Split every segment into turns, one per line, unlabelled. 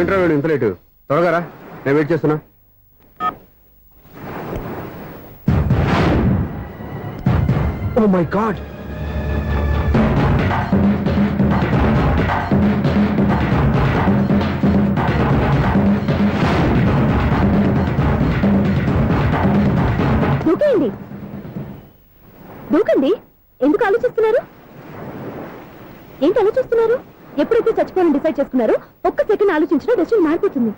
ఏంట్రా వీడు ఇంత లేటు? త్వరగా రా, నేను వెయిట్ చేస్తున్నా. ఓ మై గాడ్,
దూకేయండి, దూకండి. ఎందుకు ఆలోచిస్తున్నారు? ఏంటి ఆలోచిస్తున్నారు? ఎప్పుడైతే చచ్చిపోవాలని డిసైడ్ చేసుకున్నారో ఒక్క సెకండ్ ఆలోచించినా డెసిషన్ మారిపోతుంది.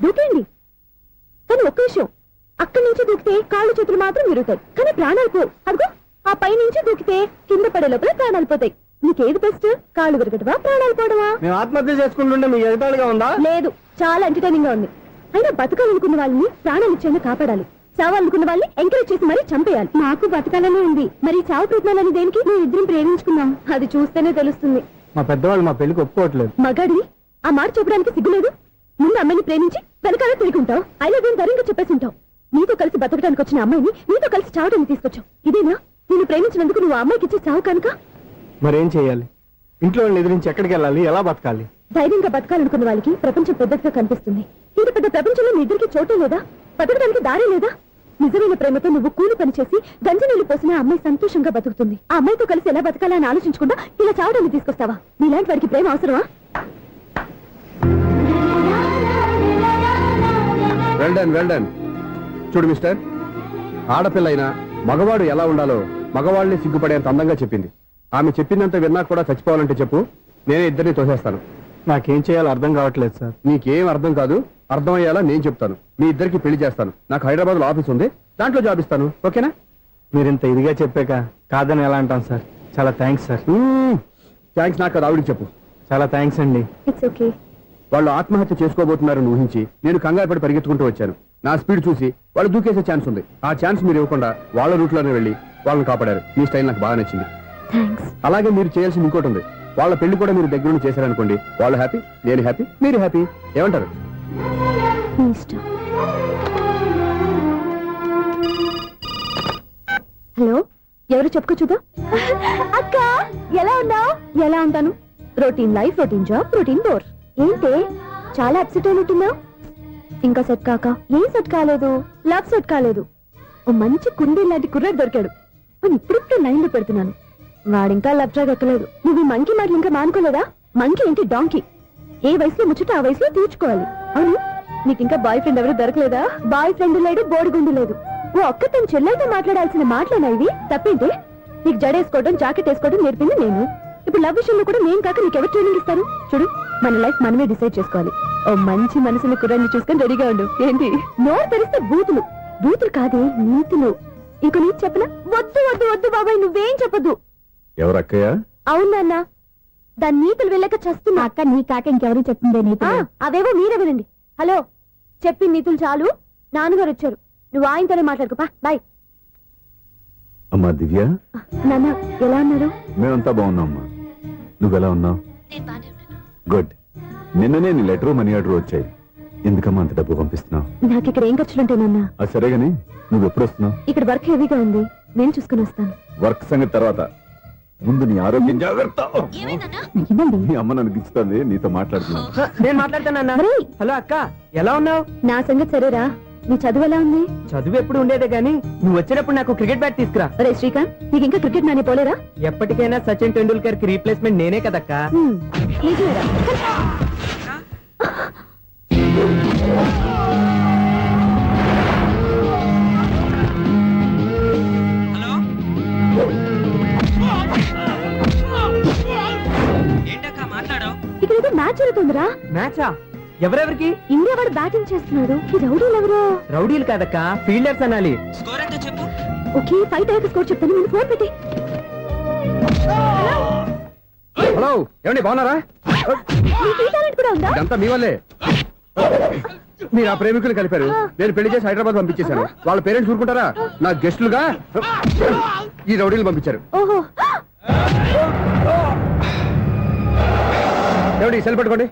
దూకేయండి. కానీ ఒక్క విషయం, అక్కడి నుంచి దూకితే కాళ్ళు చేతులు మాత్రం విరుగుతాయి, కానీ ప్రాణాలు పోవు. అదిగో ఆ పై నుంచి దూకితే కింద పడే లోపల ప్రాణాలు పోతాయి. నీకేది బెస్ట్? కాళ్ళు విరగటమా, ప్రాణాలు పోవడమా?
మేము ఆత్మహత్య చేసుకుంటుంటే మీకు ఎగతాళిగా ఉందా?
లేదు, చాలా ఎంటర్టైనింగ్ గా ఉంది. అయినా బతకాలనుకున్న వాళ్ళని ప్రాణాలు ఇచ్చేందుకు కాపాడాలి, చావాలనుకున్న వాళ్ళని ఎంకరేజ్ చేసి మరీ చంపేయాలి. నాకు బతకాలని ఉంది, మరి చావు ప్రయత్నాలని దేనికి? మేము ఇద్దరం ప్రేమించుకున్నాం, అది చూస్తేనే తెలుస్తుంది.
మా పెద్దవాళ్ళు మా పెళ్లికి ఒప్పుకోవట్లేదు.
మగాడి ఆ మాట చెప్పడానికి సిగ్గులేదు? ముందు అమ్మాయిని ప్రేమించి వెనకాల తిరుగుంటావు, ఐ లవ్ యూ ధైర్యంగా చెప్పేసి ఉంటావు. నీతో కలిసి బతకడానికి వచ్చిన అమ్మాయిని నీతో కలిసి చావడానికి తీసుకొచ్చావు. ఇదేనా నేను ప్రేమించినందుకు నువ్వు ఆ అమ్మాయికి ఇచ్చే చావు కనుక?
మరేం చేయాలి? ఇంట్లో వాళ్ళని ఎదిరించి ఎక్కడికి వెళ్ళాలి? ఎలా బతకాలి?
ధైర్యంగా బతకాలనుకున్న వాళ్ళకి ప్రపంచం పెద్దగా కనిపిస్తుంది. ఇంత పెద్ద ప్రపంచంలో మీ ఇద్దరికి చోటే లేదా? బతకడానికి దారే లేదా? నిజమైన ప్రేమతో నువ్వు కూలి పని చేసి గంజి నీళ్లు పోసిన ఆ అమ్మాయి సంతోషంగా బతుకుతుంది. ఆ అమ్మాయితో కలిసి ఎలా బతకాలని ఆలోచించకుండా ఇలా చావడానికి తీసుకొస్తావా? నీలాంటి వారికి ప్రేమ అవసరమా?
Well done, well done. చూడు మిస్టర్, ఆడపిల్ల అయినా మగవాడు ఎలా ఉండాలో మగవాళ్ళని సిగ్గుపడేంత అందంగా చెప్పింది. ఆమె చెప్పిందంత విన్నా కూడా చచ్చిపోవాలంటే చెప్పు, నేనే ఇద్దరిని తోసేస్తాను. నాకేం చేయాలో అర్థం కావట్లేదు సార్. నీకేం అర్థం కాదు, అర్థమయ్యేలా నేను చెప్తాను. మీ ఇద్దరికి పెళ్లి చేస్తాను. నాకు హైదరాబాద్ లో ఆఫీస్ ఉంది, దాంట్లో జాబ్ ఇస్తాను. ఓకేనా? మీరు ఇంత ఇదిగా చెప్పాక కాదని ఎలా అంటాను సార్. చాలా థ్యాంక్స్ సార్. థ్యాంక్స్ నాకు కాదు, ఆవిడికి చెప్పు. చాలా థ్యాంక్స్ అండి.
It's okay.
వాళ్ళు ఆత్మహత్య చేసుకోబోతున్నారని ఊహించి నేను కంగారు పడి పరిగెత్తుకుంటూ వచ్చాను. నా స్పీడ్ చూసి వాళ్ళు దూకేసే ఛాన్స్ ఉంది. ఆ ఛాన్స్ మీరు ఇవ్వకుండా వాళ్ళ రూట్లోనే వెళ్ళి వాళ్ళని కాపాడారు. మీ స్టైల్ నాకు బాగా నచ్చింది. అలాగే మీరు చేయాల్సింది ఇంకోటి ఉంది. వాళ్ళ పెళ్లి కూడా మీరు దగ్గర నుండి చేశారనుకోండి, వాళ్ళు హ్యాపీ, నేను హ్యాపీ, మీరు హ్యాపీ. ఏమంటారు?
హలో, ఎవరు చెప్పుకో చూద్దాం. అక్క ఎలా ఉన్నావు? ఎలా ఉంటాను? Routine life, routine job, routine bore. ఏంటే చాలా అప్సెట్ అయినట్టున్నావు? ఇంకా సెట్ కాక? ఏం సెట్ కాలేదు? లవ్ సెట్ కాలేదు. ఓ మంచి కుండీ లాంటి కుర్రాడు దొరికాడు, నేను ఇప్పుడిప్పుడు లైన్ లో పెడుతున్నాను. వాడింకా లవ్ ట్రాక్ ఎక్కలేదు. నువ్వు ఈ మంకీ మాటలు ఇంకా మానుకోలేదా? మంకీ ఏంటి, డాంకీ. ఏ వయసులో ముచ్చట ఆ వయసులో తీర్చుకోవాలి. అవును, నీకు ఇంకా బాయ్ ఫ్రెండ్ ఎవరు దొరకలేదా? బాయ్ ఫ్రెండ్ లేడు, బోడిగుండు లేదు. ఓ అక్క తన చెల్లెలతో మాట్లాడాల్సిన మాటలేనా ఇవి? తప్పేంటే? నీకు జడేసుకోవడం, జాకెట్ వేసుకోవడం నేర్పింది నేను. ఇప్పుడు లవ్ విషయంలో కూడా నేను కాక నీకెవరు ట్రైనింగ్ ఇస్తారు? చూడు, మన లైఫ్ మనమే డిసైడ్ చేసుకోవాలి. ఓ మంచి మనసుని కుర్రాన్ని చూసుకొని రెడీగా ఉండు. ఏంటి నోరు తెరిస్తే బూతులు? బూతులు కాదే, నీతులు. ఇంకో నీతి చెప్పనా? వద్దు వద్దు వద్దు బాబాయ్, నువ్వేం చెప్పొద్దు.
ఎవరు అక్కయ్య?
అవునన్నా, దాని నీతులు వెళ్ళక చస్తున్నా. అక్క నీ కాక ఇంకెవరు చెప్పిందే నీతులు? అవేవో మీరే వినండి. హలో, చెప్పి నీతులు చాలు, నాన్నగారు వచ్చారు. నువ్వు ఆయనతోనే మాట్లాడుకోపా. బాయ్.
అమ్మా దివ్య,
నాన్న ఎలా ఉన్నారు?
మేమంతా బాగున్నాం అమ్మా. నువ్వెలా ఉన్నావు? గుడ్. నిన్ననే నీ లెటరు, మనీ ఆర్డర్ వచ్చాయి. ఎందుకమ్మా అంత డబ్బు పంపిస్తున్నావు?
నాకు ఇక్కడ ఏం ఖర్చులుంటానన్నా.
అది సరేగాని నువ్వు ఎప్పుడు వస్తున్నావు?
ఇక్కడ వర్క్ హెవీగా ఉంది, నేను చూసుకుని వస్తాను.
వర్క్ సంగతి తర్వాత, ముందు నీ ఆరోగ్యం జాగ్రత్త. నీ అమ్మ నన్ను గిచ్చుతుంది, నీతో మాట్లాడుతున్నాను.
నేను మాట్లాడతానన్నా. హలో అక్క, ఎలా ఉన్నావు?
నా సంగతి సరేరా, నీ చదువు ఎలా ఉంది?
చదువు ఎప్పుడు ఉండేదే గానీ నువ్వు వచ్చినప్పుడు నాకు క్రికెట్ బ్యాట్ తీసుకురా.
అరే శ్రీకాంత్, నీకు ఇంకా క్రికెట్ నాని పోలేరా?
ఎప్పటికైనా సచిన్ టెండూల్కర్ కి రీప్లేస్మెంట్ నేనే కదక్కా.
నిజమేరా? ఇక్కడ ఏదో మ్యాచ్ జరుగుతుందిరా.
మ్యాచా? ఎవరెవరికి?
ఇండియా వాడు బ్యాటింగ్ చేస్తున్నాడు. ఈ రౌడీలు ఎవరు?
రౌడీలు కాదక్క, ఫీల్డర్స్ అనాలి.
స్కోర్ ఎంతో చెప్పు.
ఓకే, 5 అయ్యాక స్కోర్ చెప్తాను. ముందు ఫోన్ పెట్టి.
హలో, ఏమండి బాగున్నారా?
నీకు ఈ టాలెంట్ కూడా ఉందా?
ఇదంతా మీ వల్లే. మీరు ఆ ప్రేమికులు కలిపారు, నేను పెళ్లి చేసి హైదరాబాద్ పంపించేశాను. వాళ్ళ పేరెంట్స్ ఊరుకుంటారా? నా గెస్టులుగా ఈ రౌడీలు పంపించారు.
ఓహో,
ఏమండి సెల్ పట్టుకోండి.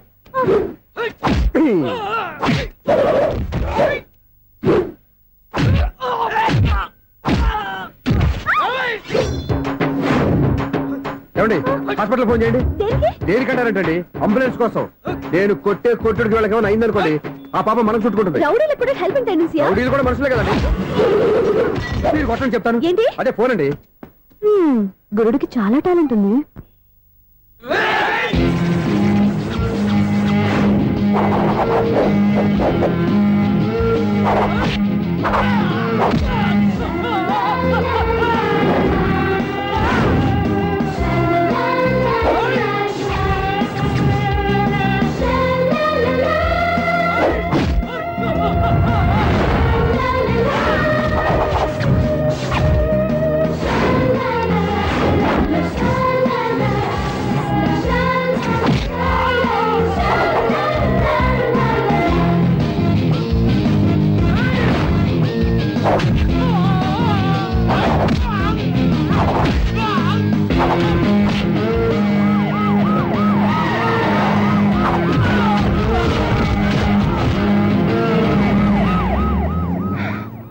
ఏమండి హాస్పిటల్ ఫోన్ చేయండి.
దేనికి?
దేనికంటారంటండి? అంబులెన్స్ కోసం. నేను కొట్టే కొట్టుడికి వాళ్ళకి ఏమైనా అయిందనుకోండి ఆ పాప మనం చుట్టుకుంటుంది.
రౌడీలకు కూడా హెల్పింగ్ టెండెన్సీయా?
రౌడీలు కూడా మనుషులే కదండి. మీరు కొట్టండి చెప్తాను.
ఏంటి?
అదే ఫోన్ అండి.
గురుడికి చాలా టాలెంట్ ఉంది.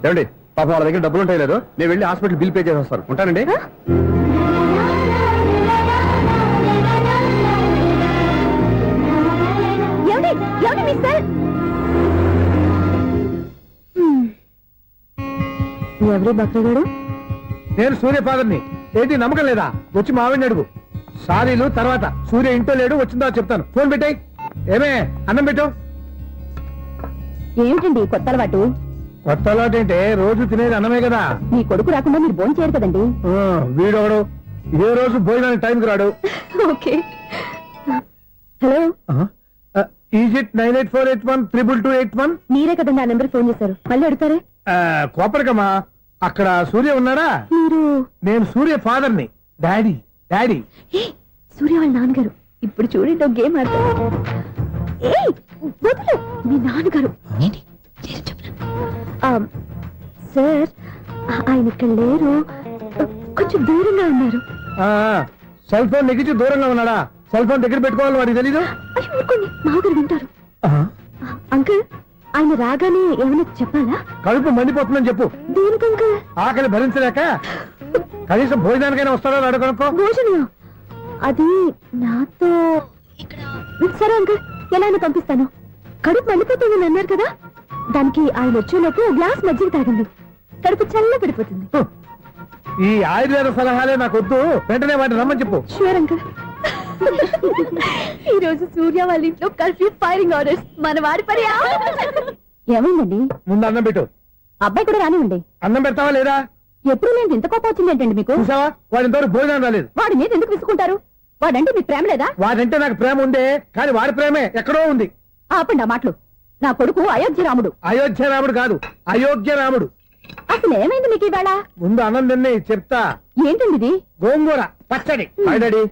ఏమండి పాప వాళ్ళ దగ్గర డబ్బులు ఉంటాయి లేదు, నేను వెళ్ళి హాస్పిటల్ బిల్ పే చేసి వస్తాను. ఉంటానండి.
ఎవరు బక్రగాడు?
నేను సూర్య ఫాదర్ని. ఏంటి నమ్మకం లేదా? వచ్చి మావిని అడుగు. సారీలు తర్వాత. సూర్య ఇంట్లో లేడు, వచ్చిందా చెప్తాను. ఫోన్ పెట్టాయి. ఏమే అన్నం పెట్టు.
ఏమిటండి కొత్త అలవాటు?
కొత్త అలవాటు ఏంటే? రోజు తినేది అన్నమే కదా.
మీ కొడుకు రాకుండా మీరు భోజనం చేయరు కదండి.
వీడోడు ఏ రోజు భోజనానికి టైంకి రాడు.
ఓకే. Hello,
is it 9848132281.
మీరే కదండి ఆ నెంబర్ ఫోన్ చేశారు, మళ్ళీ అడుగుతారే?
కోపరికమ్మా. అక్కడ సూర్య ఉన్నాడా?
మీరు?
నేను సూర్య ఫాదర్ని. Daddy daddy.
ఏ, సూర్య వాళ్ళ నాన్నగారు. ఇప్పుడు చూడండి ఒక గేమ్ ఆడతారు. ఏయ్, వదిలు. మీ నాన్నగారు సార్, ఆయన ఇక్కడ లేరు, కొంచెం దూరంగా ఉన్నారు.
సెల్ ఫోన్ నెగిచి దూరంగా ఉన్నాడా? సెల్ ఫోన్ దగ్గర పెట్టుకోవాలి, వాడికి తెలీదు.
అయ్యో ఊరుకోండి, మామగారు వింటారు. అంకుల్, ఆయన రాగానే ఏమైనా చెప్పాలా?
కడుపు మండిపోతుందని చెప్పు.
దేనికి అంకుల్?
ఆకలి భరించలేక కనీసం భోజనానికైనా వస్తాడో అడగనుకో.
భోజనం అది నాతో సరే అంకుల్, ఎలా అయినా పంపిస్తాను. కడుపు మండిపోతుందని అన్నారు కదా, దానికి ఆయన వచ్చేలోపు గ్లాస్ మజ్జిగ తాగండి, కడుపు చల్ల పడిపోతుంది.
ఈ ఆయుర్వేద సలహాలే నాకు వద్దు, వెంటనే వాటిని రమ్మని చెప్పు.
Sure uncle. ఈ రోజు సూర్య వాళ్ళ ఇంట్లో కర్ఫ్యూ ఫైరింగ్ ఆర్డర్స్. మన వాడి పని ఏమైందండి?
ముందు అన్నం పెట్టు.
అబ్బాయి కూడా రానివ్వండి.
అన్నం పెడతావా లేదా?
ఎప్పుడు నేను ఇంత కోపం వచ్చింది ఏంటండి మీకు?
చూసావా, వాడి ఇంతవరకు భోజనం రాలేదు.
వాడి మీద ఎందుకు విసుకుంటారు? వాడంటే మీకు ప్రేమ లేదా?
వాడంటే నాకు ప్రేమ ఉందే, కానీ వాడి ప్రేమే ఎక్కడో ఉంది.
ఆపండి ఆ మాటలు. నా కొడుకు అయోధ్య రాముడు.
అయోధ్య రాముడు కాదు, అయోగ్య రాముడు.
అసలు ఏమైంది మీకు ఇవాళ?
ముందు అన్నం తిని చెప్తా.
ఏంటండి ఇది?
గోంగూర పచ్చడి.
Hi daddy.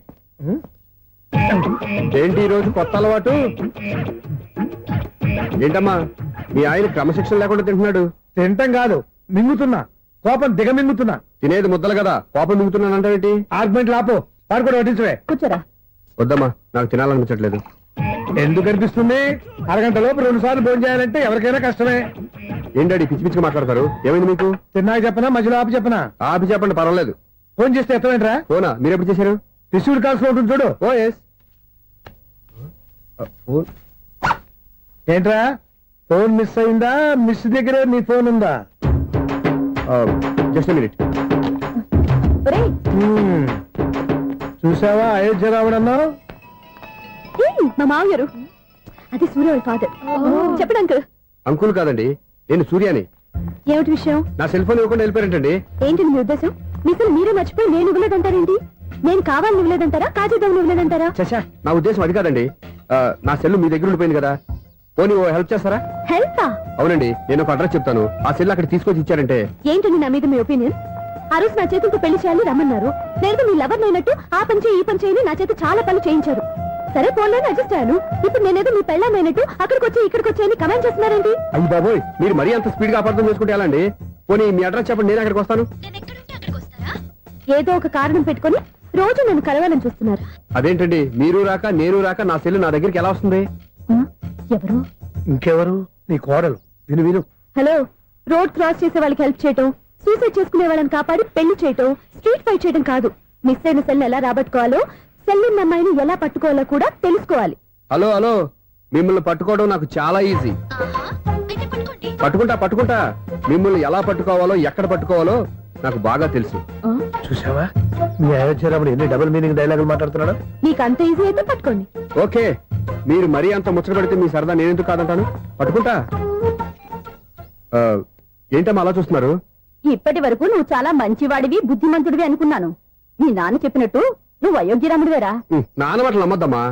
ఏంటి ఈ రోజు కొత్త అలవాటు? ఏంటమ్మా మీ ఆయన క్రమశిక్షణ లేకుండా తింటున్నాడు?
తింటం కాదు, మింగుతున్నా. కోపం దిగమింగుతున్నా.
తినేది ముద్దలు కదా, కోపం మింగుతున్నానంటే
ఆర్గ్మెంట్ లాపో. వాడు కూడా వడ్డించవే.
కూర్చోరా.
వద్దమ్మా, నాకు తినాలనిపించట్లేదు.
ఎందుకు అనిపిస్తుంది? అరగంట లోపు 2 సార్లు భోజనం చేయాలంటే ఎవరికైనా కష్టమే.
ఏంటండి పిచ్చి పిచ్చిగా మాట్లాడతారు? ఏమైంది మీకు?
తిన్నాక చెప్పనా, మధ్యలో ఆపి చెప్పనా?
ఆపి చెప్పండి, పర్వాలేదు.
ఫోన్ చేస్తే ఎత్తమేంట్రా?
ఫోనా? మీరు ఎప్పుడు చేశారు?
రిసీవ్డ్ కాల్స్ లో ఉంటుంది చూడు.
ఓ ఎస్.
ఏంట్రా, ఫోన్ మిస్ అయిందా? మిస్ దగ్గరే నీ ఫోన్ ఉందా?
Just minute.
ఒరేయ్,
చూసావా అయోధ్య రావడన్నావు?
మా మామగారు. అది సూర్య వాళ్ళ ఫాదర్. చెప్పండి అంకుల్.
అంకుల్ కాదండి, నేను సూర్యాని.
ఏమిటి విషయం?
నా సెల్ ఫోన్ ఇవ్వకుండా వెళ్ళిపోయారంటండి.
ఏంటండి మీ ఉద్దేశం? మిసలు మీరే మర్చిపోయి నేను ఇవ్వలేదంటారేంటి? నేను కావాలని ఇవ్వలేదంటారా, కాజేద్దామని ఇవ్వలేదంటారా?
చచ్చా, నా ఉద్దేశం అది కాదండి. నా సెల్ మీ దగ్గర ఉండిపోయింది కదా, పోనీ ఓ హెల్ప్ చేస్తారా?
హెల్పా?
అవునండి, నేను ఒక అడ్రస్ చెప్తాను, ఆ సెల్ అక్కడ తీసుకొచ్చి ఇచ్చారంటే.
ఏంటండి నా మీద మీ ఒపీనియన్? ఆ రోజు నా చేతులతో పెళ్లి చేయాలి రమ్మన్నారు. నేను మీ లవర్ అయినట్టు ఆ పని చేయి ఈ పని చేయని నా చేత చాలా పనులు చేయించారు. సరే ఫోన్లోనే అడ్జస్ట్ అయ్యాను. ఇప్పుడు నేనేదో మీ పెళ్ళమైనట్టు అక్కడికి వచ్చి ఇక్కడికి వచ్చి కమెంట్ చేస్తున్నారేంటి?
అయ్యి బాబోయ్, మీరు మరీ అంత స్పీడ్ గా అపార్థం చేసుకుంటే ఎలా అండి? పోనీ మీ అడ్రస్ చెప్పండి, నేను అక్కడికి వస్తాను.
ఏదో ఒక కారణం పెట్టుకొని రోజు నన్ను కలవాలని చూస్తున్నారు.
అదేంటండి, మీరు రాక నేను రాక నా సెల్ నా దగ్గరికి ఎలా వస్తుంది?
ఎవరు?
ఇంకెవరు? నీ కోడలు. విను విను.
హలో, రోడ్ క్రాస్ చేసే వాళ్ళకి హెల్ప్ చేయటం, సూసైడ్ చేసుకునే వాళ్ళని కాపాడి పెళ్లి చేయటం, స్ట్రీట్ ఫైట్ చేయడం కాదు. మిస్ అయిన సెల్ ఎలా రాబట్టుకోవాలో, సెల్ ఉన్న అమ్మాయిని ఎలా పట్టుకోవాలో కూడా తెలుసుకోవాలి.
హలో హలో, మిమ్మల్ని పట్టుకోవడం నాకు చాలా ఈజీ. పట్టుకుంటా మిమ్మల్ని ఎలా పట్టుకోవాలో ఎక్కడ పట్టుకోవాలో నాకు బాగా తెలుసు.
చూసావా మీ అయోధ్యరాముడు ఎన్ని డబుల్ మీనింగ్ డైలాగులు మాట్లాడుతున్నాడు.
మీకు అంత ఈజీ అయితే పట్టుకోండి.
ఓకే, మీరు మరీ అంత ముచ్చట పెడితే మీ సరదా నేనెందుకు కాదంటాను. పట్టుకుంటా. ఆ, ఏంటమ్మా అలా చూస్తున్నారు?
ఇప్పటి వరకు నువ్వు చాలా మంచివాడివి, బుద్ధిమంతుడివి అనుకున్నాను. నీ నాన్న చెప్పినట్టు నువ్వు అయోగ్యరాముడివేరా?
నాన్న మాటలు నమ్మద్దమ్మా.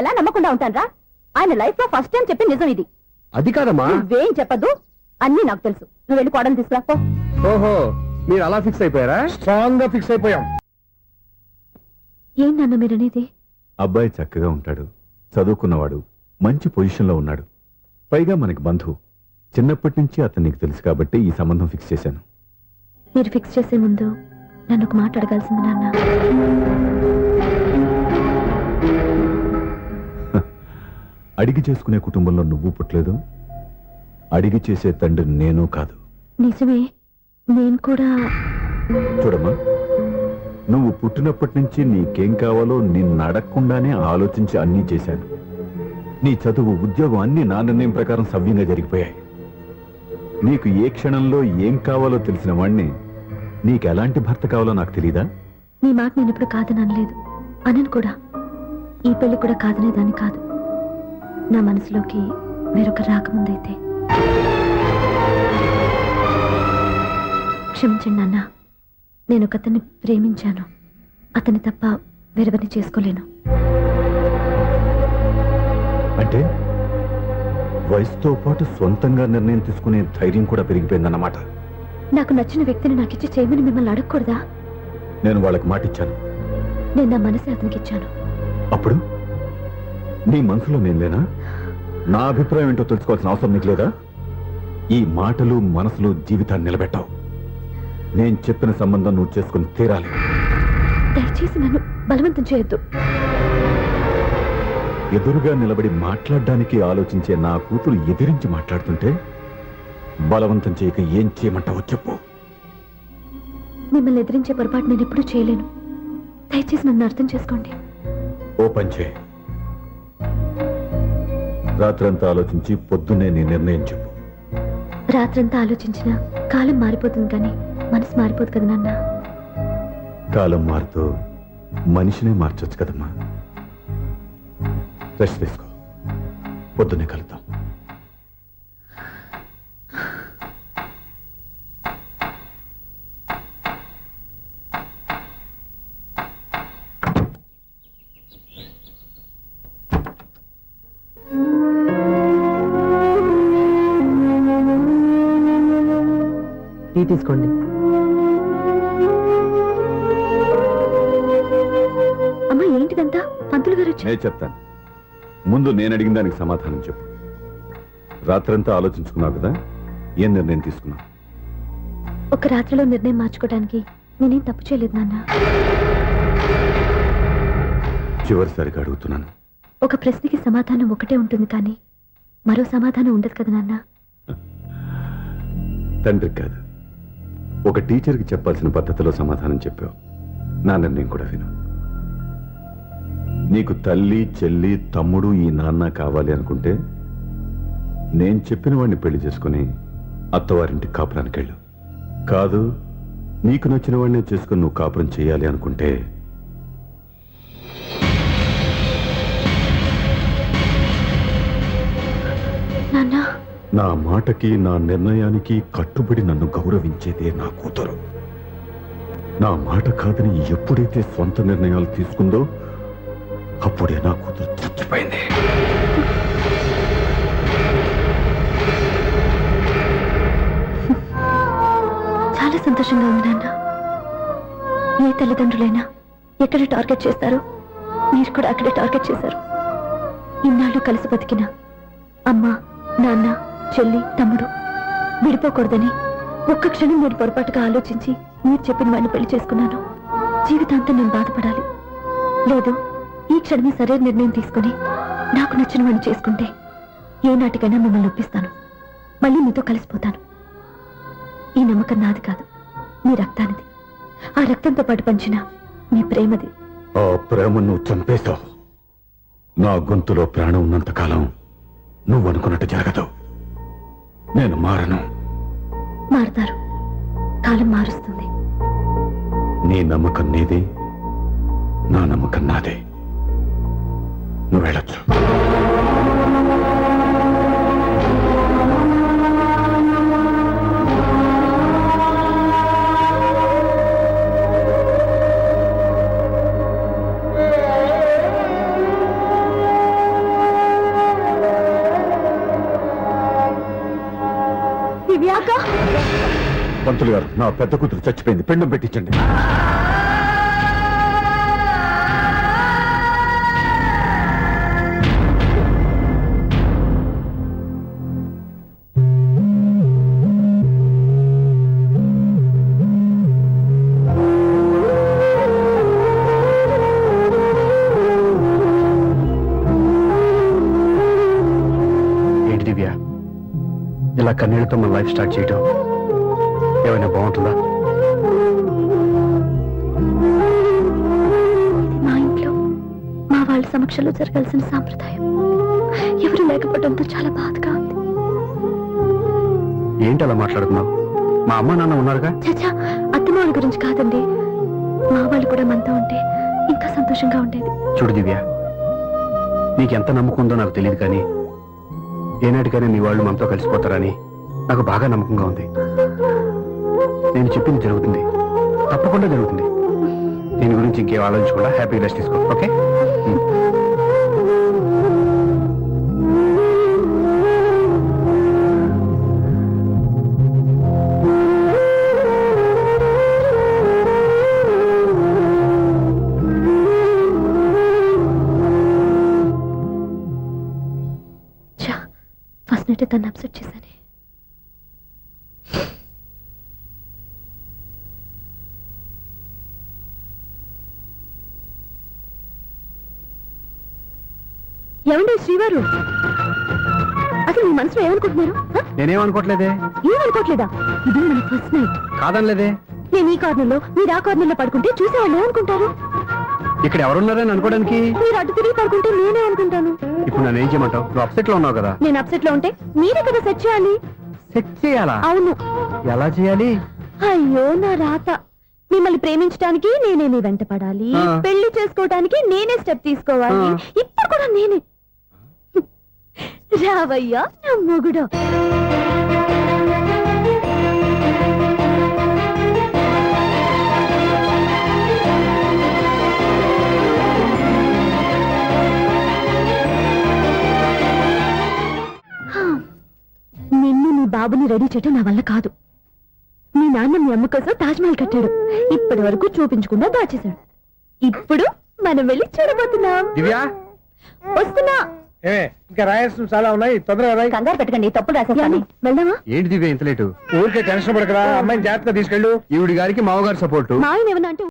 ఎలా నమ్మకుండా ఉంటానరా? ఆయన లైఫ్ లో ఫస్ట్ టైం చెప్పిన నిజం ఇది.
అది కాదమ్మా.
నువ్వేం చెప్పదు, అన్ని నాకు తెలుసు. నువ్వు వెళ్ళి కోడలు తీసుకురాపో.
ఓహో, మీరు అలా ఫిక్స్ అయిపోయారా?
స్ట్రాంగ్ గా ఫిక్స్ అయిపోయాం.
ఏం నాన్న మీరనేది?
అబ్బాయి చక్కగా ఉంటాడు, చదువుకున్నవాడు, మంచి పొజిషన్లో ఉన్నాడు, పైగా మనకి బంధువు. చిన్నప్పటి నుంచి అతను నీకు తెలుసు కాబట్టి ఈ సంబంధం ఫిక్స్ చేశాను.
మీరు ఫిక్స్ చేసే ముందు నన్ను ఒక మాట అడగాల్సింది నాన్న.
అడిగి చేసుకునే కుటుంబంలో నువ్వు పుట్టలేదు, అడిగి చేసే తండ్రి నేను కాదు.
నిజమే, నేను కూడా.
చూడమ్మా, నువ్వు పుట్టినప్పటి నుంచి నీకేం కావాలో నిన్ను అడగకుండానే ఆలోచించి అన్నీ చేశాను. నీ చదువు, ఉద్యోగం అన్నీ నా నిర్ణయం ప్రకారం సవ్యంగా జరిగిపోయాయి. నీకు ఏ క్షణంలో ఏం కావాలో తెలిసిన వాణ్ణి నీకు ఎలాంటి భర్త కావాలో నాకు తెలీదా?
నీ మాట నేను ఇప్పుడు కాదని అనలేదు, అనను కూడా. ఈ పెళ్లి కూడా కాదనేదాన్ని కాదు. నా మనసులోకి వేరొక రాకముందైతే. క్షమించండి నాన్న, నేను ఒకతన్ని ప్రేమించాను. అతన్ని తప్ప వేరెవరిని చేసుకోలేను.
అంటే వయసుతో పాటు సొంతంగా నిర్ణయం తీసుకునే ధైర్యం కూడా పెరిగిపోయిందన్నమాట.
నాకు నచ్చిన వ్యక్తిని నాకిచ్చి చేయమని మిమ్మల్ని అడగకూడదా?
నేను వాళ్ళకి మాటిచ్చాను.
నేను నా మనసే అతనికి ఇచ్చాను.
అప్పుడు నీ మనసులో నేను లేనా? నా అభిప్రాయం ఏంటో తెలుసుకోవాల్సిన అవసరం నీకు లేదా? ఈ మాటలు మనసులు జీవితాన్ని నిలబెట్టావు. నేను చెప్పిన సంబంధం నువ్వు చేసుకుని తీరాలి.
దయచేసి నన్ను బలవంతం చేయొద్దు.
ఎదురుగా నిలబడి మాట్లాడడానికి ఆలోచించే నా కూతురు ఎదిరించి మాట్లాడుతుంటే బలవంతం చేయక ఏం చేయమంటావో చెప్పు.
మిమ్మల్ని ఎదిరించే పొరపాటు నేను ఎప్పుడూ చేయలేను. దయచేసి నన్ను అర్థం చేసుకోండి.
ఓ పని చేయి, రాత్రంతా ఆలోచించి పొద్దున్నే నీ నిర్ణయం చెప్పు.
రాత్రంతా ఆలోచించినా కాలం మారిపోతుంది, కానీ మనసు మారిపోదు కదా నాన్న.
కాలం మారుతూ మనిషినే మార్చొచ్చు కదమ్మా. రెస్ట్ తీసుకో, పొద్దున్నే కలుద్దాం.
టీ తీసుకోండి.
అమ్మా, ఏంటిదంతా? పంతులు గారు వచ్చి.
నేను చెప్తాను, ముందు నేను అడిగిన దానికి సమాధానం చెప్పు. రాత్రంతా ఆలోచించుకున్నావు కదా, ఏం నిర్ణయం తీసుకున్నావు?
ఒక రాత్రిలో నిర్ణయం మార్చుకోవడానికి నేనేం తప్పు చేయలేదు నాన్న.
చివరిసారిగా అడుగుతున్నాను.
ఒక ప్రశ్నకి సమాధానం ఒకటే ఉంటుంది, కానీ మరో సమాధానం ఉండదు కదా నాన్న.
తండ్రికి కాదు, ఒక టీచర్కి చెప్పాల్సిన పద్ధతిలో సమాధానం చెప్పావు. నా నిర్ణయం కూడా విను. నీకు తల్లి, చెల్లి, తమ్ముడు, ఈ నాన్న కావాలి అనుకుంటే నేను చెప్పిన వాడిని పెళ్లి చేసుకుని అత్తవారింటికి కాపురానికి వెళ్ళు. కాదు, నీకు నచ్చిన వాడినే చేసుకుని నువ్వు కాపురం చేయాలి అనుకుంటే
నాన్న,
నా మాటకి, నా నిర్ణయానికి కట్టుబడి నన్ను గౌరవించేదే నా కూతురు. నా మాట కాదని ఎప్పుడైతే సొంత నిర్ణయాలు తీసుకుందో అప్పుడే నా కూతురు చచ్చిపోయింది.
చాలా సంతోషంగా ఉంది నాన్న. ఏ తల్లిదండ్రులైనా ఎక్కడ టార్గెట్ చేస్తారో మీరు కూడా అక్కడే టార్గెట్ చేశారు. ఇన్నాళ్ళు కలిసి బతికిన అమ్మ, నాన్న, చెల్లి, తమ్ముడు విడిపోకూడదని ఒక్క క్షణం నేను పొరపాటుగా ఆలోచించి మీరు చెప్పిన వాడిని పెళ్లి చేసుకున్నాను. జీవితాంతం నేను బాధపడాలి. లేదు, ఈ క్షణమే సరైన నిర్ణయం తీసుకుని నాకు నచ్చిన వాడిని చేసుకుంటే ఏ నాటికైనా మిమ్మల్ని ఒప్పిస్తాను. మళ్ళీ మీతో కలిసిపోతాను. ఈ నమ్మకం నాది కాదు, మీ రక్తానిది. ఆ రక్తంతో పాటు పంచిన మీ ప్రేమది.
ఆ ప్రేమ నువ్వు చంపేశావు. నా గొంతులో ప్రాణం ఉన్నంత కాలం నువ్వు అనుకున్నట్టు జరగదు. నేను మారను.
మారుతారు, కాలం మారుస్తుంది.
నీ నమ్మకం నీదే, నా నమ్మకం నాదే. నువ్వు వెళ్ళొచ్చు.
దివ్యాక,
పంతులు గారు, నా పెద్ద కూతురు చచ్చిపోయింది, పిండం పెట్టించండి.
ఏంటి దివ్య, ఇలా కన్నీళ్లతో మన లైఫ్ స్టార్ట్ చేయటం ఏమైనా బాగుంటుందా?
మా ఇంట్లో మా వాళ్ళ సమక్షంలో జరగాల్సిన సాంప్రదాయం ఎవరు లేకపోవడంతో చాలా బాధగా ఉంది.
ఏంటి అలా మాట్లాడుతున్నావు? మా అమ్మ నాన్న ఉన్నారుగా.
చచ్చా, అత్తమాల గురించి కాదండి, మా వాళ్ళు కూడా మనతో ఉంటే ఇంకా సంతోషంగా ఉండేది.
చూడు దివ్య, నీకెంత నమ్మకం ఉందో నాకు తెలియదు, కానీ ఏనాటికైనా నీ వాళ్ళు మనతో కలిసిపోతారని నాకు బాగా నమ్మకంగా ఉంది. నేను చెప్పింది జరుగుతుంది, తప్పకుండా జరుగుతుంది. దీని గురించి ఇంకేం ఆలోచించకుండా హ్యాపీగా రెస్ట్ తీసుకో, ఓకే?
ఫస్ట్ నైట్ తను అప్సెట్ చేశాను. ఏమండి శ్రీవారు, అసలు మీ మనసులో ఏమనుకుంటున్నారు?
నేనేమనుకోవట్లేదే.
ఏమనుకోవట్లేదా? ఇది మన ఫస్ట్ నైట్.
కాదనలేదే.
నేను ఈ కార్నర్లో మీరు ఆ కార్నర్లో పడుకుంటే చూసేవాళ్ళు ఏమనుకుంటారు?
ఇక్కడ ఎవరున్నారని అనుకోవడానికి.
మీరు అటు తిరిగి పడుకుంటే నేనే అనుకుంటాను.
ఇప్పుడు నన్ను ఏం చేయమంటావు? నువ్వు అప్సెట్ లో ఉన్నావు కదా.
నేను అప్సెట్ లో ఉంటే మీరే కదా సెట్ చేయాలి.
సెట్ చేయాలా?
అవును.
ఎలా చేయాలి?
అయ్యో నా రాత. మిమ్మల్ని ప్రేమించడానికి నేనే మీ వెంట పడాలి,
ఆ.
పెళ్లి చేసుకోవడానికి నేనే స్టెప్ తీసుకోవాలి.
ఆ.
ఇప్పుడు కూడా నేనే. రావయ్యా నా మొగుడు. నిన్ను నీ బాబుని రెడీ చేయటం నా వల్ల కాదు. మీ నాన్న మీ అమ్మ కోసం తాజ్మహల్ కట్టాడు, ఇప్పటి వరకు చూపించకుండా దాచేశాడు. ఇప్పుడు మనం వెళ్ళి చూడబోతున్నాం.
దివ్య,
వస్తున్నా.
ఏమే, ఇంకా రాయాల్సిన చాలా ఉన్నాయి, తొందరగా రాయి.
కంగారు పెట్టకండి, తప్పుడు రాసేసాను. వెళ్దామా?
ఏంటి దివ్య ఇంత లేటు?
ఊరికే టెన్షన్ పడకరా, అమ్మాయిని జాగ్రత్తగా తీసుకెళ్ళు.
ఈవిడి గారికి మామగారు సపోర్టు.
మా ఆయన ఏమన్నా అంటే